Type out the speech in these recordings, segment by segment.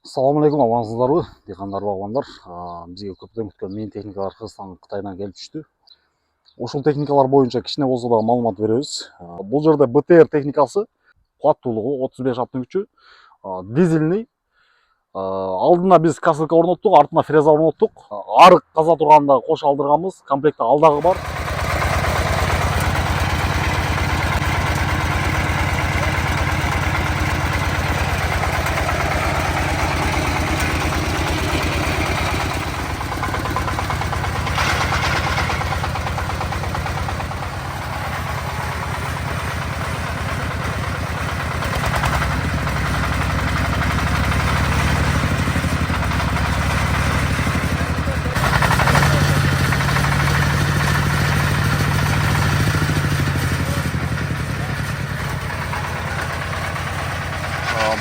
Ассалаумағалейкум, амансыздарбы, диқандар, бағбандар. Бізге көптен күткен мен техникалар Қырғызстан, Қытайдан келіп түсті. Ошол техникалар бойынша кичине болсо да маалымат беребиз. Бул жерде БТР техникасы, кубаттуулугу 35 аттын күчү, дизельный. Алдына биз косылка орноттук, артына фреза орноттук. Арык каза турганда кош алдырганбыз, комплектте алдагы бар.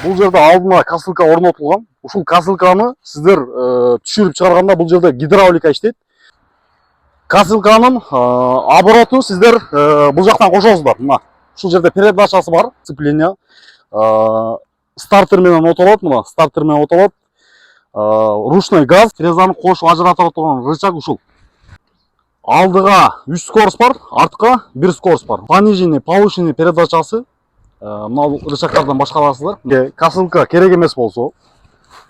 Бул жерде алдына косылка орнотулган. Ушул косылканы сиздер түшүрүп чыгарганда бул жерде гидравлика иштейт. Косылканын оборотун сиздер бул жактан кошосуздар. Мына ушул жерде передачасы бар, сцепление. Стартер менен отолот, мына стартер менен отолот. Ручной газ, фрезаны кошуп ажырата турган рычаг ушул. Алдыга 3 скорость бар, артка 1 скорость бар. Пониженный, повышенный передачасы. Мына рычагдардан башкарасыздар. Косылка керек эмес болсо,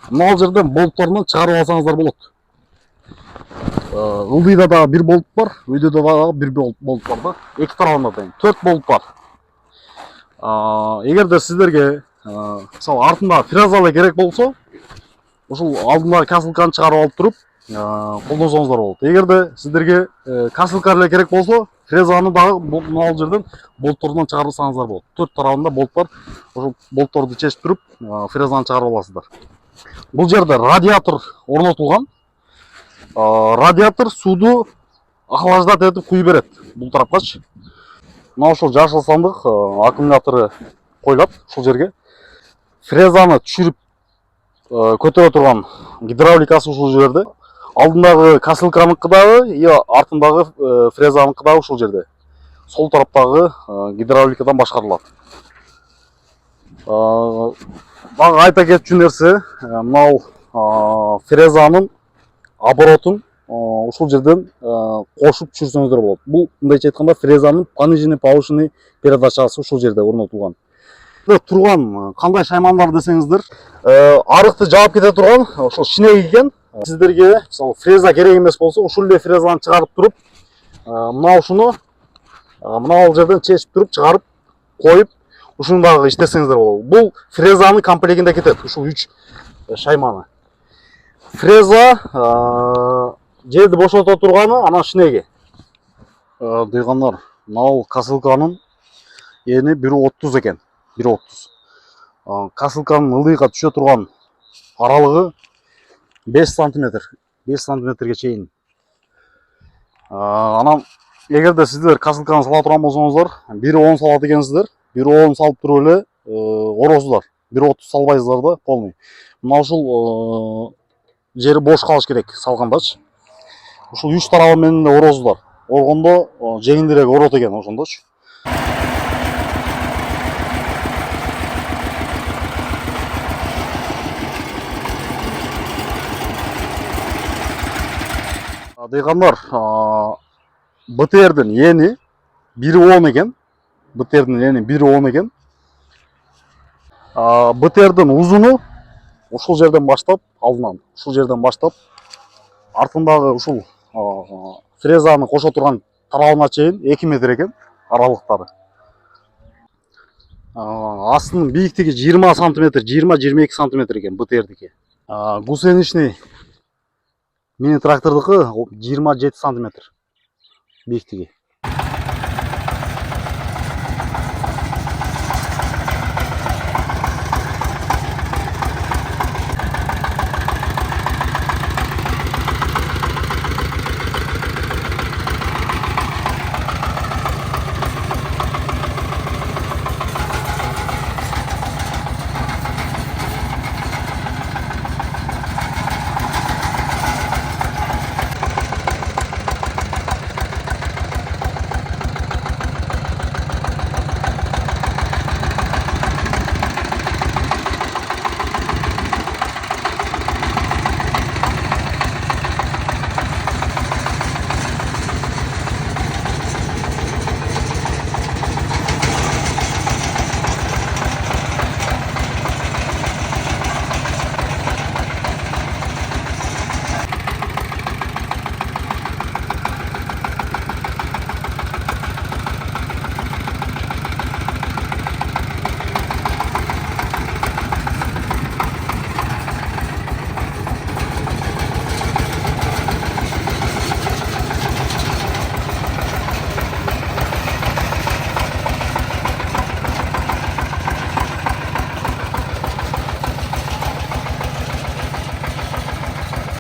мына жерден болтторун чыгарып алсаңыздар болот. Ылдыйда дагы 1 болт бар, өйдөдө дагы 1 болт бар да. Эки тарабында тең 4 болт бар. Эгерде сиздерге мисалы артында фреза керек болсо, ушул алдындагы косылканы чыгарып алып туруп колдонсоңуздар болот. Эгерде сиздерге косылка керек болсо, фрезаны дагы мына жерден болтторунан чыгарсаңыздар болот. 4 тарабында болт бар. Ошол болтторду чечип туруп, фрезаны чыгарып аласыздар. Бул жерде радиатор орнотулган. Радиатор сууду охлаждать этип куй берет бул тарапкачы. Мына ошол жашыл сандык аккумулятору коюлат ушул жерге. Фрезаны түшүрүп көтөрө турган гидравликасы ушул жерде. Алдындагы косылканыкы дагы, артындагы фрезаныкы дагы ушул жерде. Сол тараптагы гидравликадан башкарылат. Дагы айта кетчү нерсе, мына фрезанын оборотун ушул жерден кошуп түшүрсөңүздөр болот. Бул мындайча айтканда фрезанын пониженный, повышенный передачасы ушул жерде орнотулган. Турган кандай шаймандар десеңиздер, арыкты жаап кете турган ошол шинек экен. Сиздерге мисалы фреза керек эмес болсо, ушул эле фрезаны чыгарып туруп, мына ушуну мына жерден чечип туруп чыгарып коюп, ушуну дагы иштесеңиздер болот. Бул фрезанын комплектинде кетет, ушул 3 шайманы. Фреза жерди бошото турганы анан шинеги. Дыйгандар, мына косылканын эни 1.30 экен, 1.30. Косылканын ылдыйга түшө турган аралыгы 5 сантиметр, 5 сантиметрге чейин. Анан эгерде сиздер косылканы сала турган болсоңуздар, 1.10 салат экенсиздер, 1.10 салып туруп эле оросуздар. 1.30 салбайсыздар да полный. Мына ушул жери бош калыш керек салгандачы. Ушул 3 тарабы менен да оросуздар. Оргондо жеңилирээк орот экен ошондочу. Дыйгандар, БТРдин эни 1.10 экен. БТРдин эни 1.10 экен. БТРдин узуну ушул жерден баштап, алдынан ушул жерден баштап, артындагы ушул фрезаны кошо турган тарабына чейин 2 метр экен аралыктары. Астынын бийиктиги 20 сантиметр, 20-22 сантиметр экен БТРдики. Гусеничный мини трактордыкы 27 сантиметр бийиктиги.